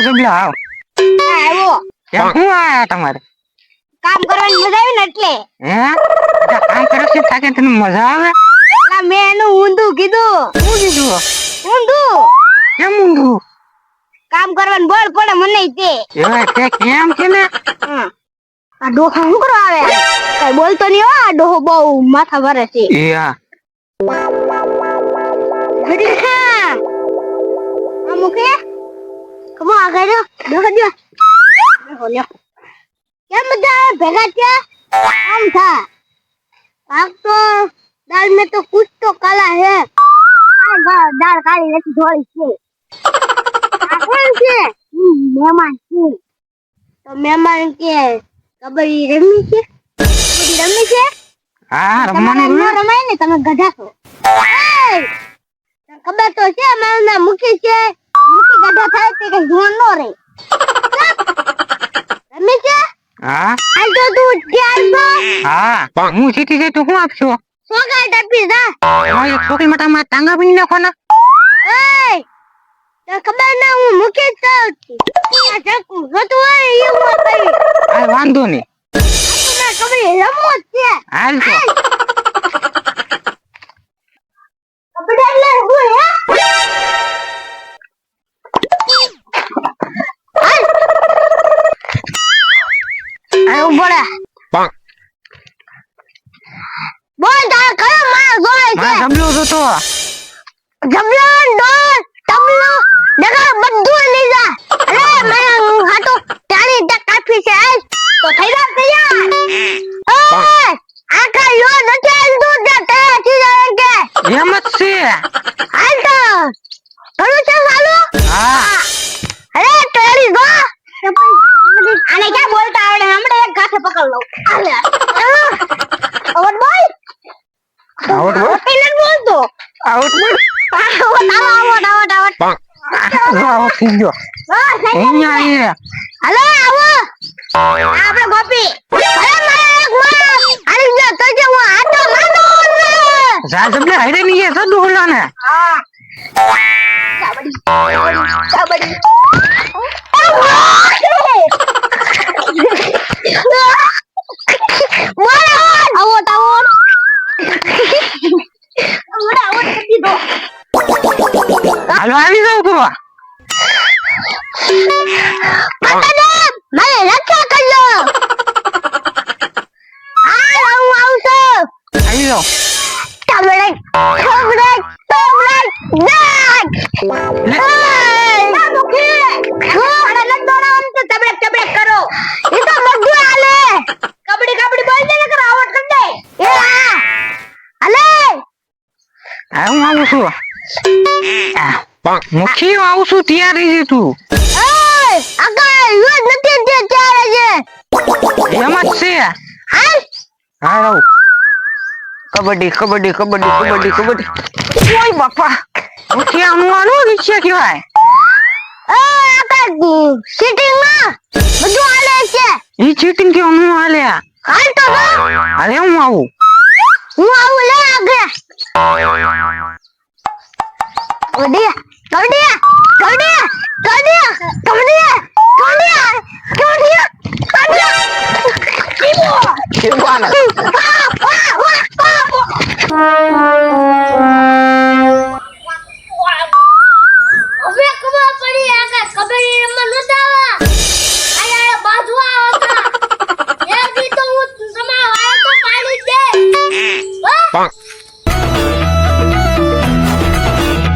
જબલા આવ. આવ્યો. કેમ હું આયા તમારે? કામ કરવાની મજા આવી ને એટલે. હે? બધા કામ કરે છે થાકે તને મજા આવે? અલા મેં એનું ઊંધું કીધું. શું કીધું? ઊંધું. કેમ ઊંધું? કામ કરવાનું બળ પડે મને તે. એવા તે કેમ કે ને? આ ડોહો શું કરવા આવે? કઈ બોલતો નહીં હો, આ ડોહો બહુ માથા ભરે છે. એ હા. ઘડી હા. આ મુકે. કમો આગળ જો. ડોહો જો. ડોહો લ્યો. કેમ બધા ભેગા થયા? આમ થા. આપ તો દાल में तो कुछ तो काला है. આ દાળ કાળી નથી ધોળી છે. આ કોણ છે? મહેમાન છે. તો મહેમાન કે કબડ્ડી રમી છે? કબડ્ડી રમી છે? હા રમવાની રમાય ને તમે ગધા છો. ખબર તો છે મારું નામ મુખી છે. મુખી ગધા થાય તે કઈ જોન નો રે. રમી છે? હા. આલ તો તું ત્યાર તો. હા હું સીટી જઈ તો હું આપશો? સોગા ટપી જા. મારી એક છોકરી માટે મારા ટાંગા પીને નાખો ને. એય તો ખબર ના હું મુખી જ છું. આ જકું જોતું હોય એ હું કરી. આ વાંધો નહીં. આ તો કબડ્ડી રમવો જ છે. હાલ તો. કબડ્ડી એટલે હું હે? હાલ. આ ઉભો રહે. બોલ તારે કયો માણસ જોડે છે? મારા જબલો જોતો. જબલો ડોલ તબલો ડગા બધું લઈ જા. અરે મારા હાટો તારી તા કાફી છે આજ તો થઈ જા તૈયાર. ઓય આખા યો નથી આલતું તે તૈયાર થઈ જાય કે એમ જ છે. હાલ તો કરું છે ચાલુ. હા. અરે તારી જો આને ક્યાં બોલતા આવડે હમણાં એક ગાથે પકડ લઉં. હાલે ઓવર બોલ. આવટ બોલ. પેલે બોલતો આવટ બોલ. આવટ. આવટ થઈ ગયો. અહીંયા એ. હાલો આવો. આપણે ગોપી. અરે મારા એક માં હાલી ગયો તો જે હું આટો મારતો ને. જા જબલે હાઈડે ની છે સદુ હોલાને. હા. કબડ્ડી. આવટ. હાલો આવી જાવ તો. મને રક્ષા કરજો. હાલ હું આવું છું. આવી જાવ. ટબડક ના મુખી અરે ન દોડાવ તો ટબડક કરો. એ તો બધું હાલે. કબડ્ડી બોલ દે ને આવટ કર દે. એ હા હાલે. હા હું આવું છું. મુખી હું આવું છું તૈયાર રહી તું. એ આગળ યુઝ નથી તે ચારે છે. એમ જ છે. હાલ હા આવ. કબડ્ડી. ઓય બાપા. મુખી આનું વિશે કહેવાય. આગળ સિટિંગ માં બધું હાલે છે. ઈ ચીટિંગ કે હું હાલે. હાલ તો અરે હું આવું. હું આવું લે આગળ.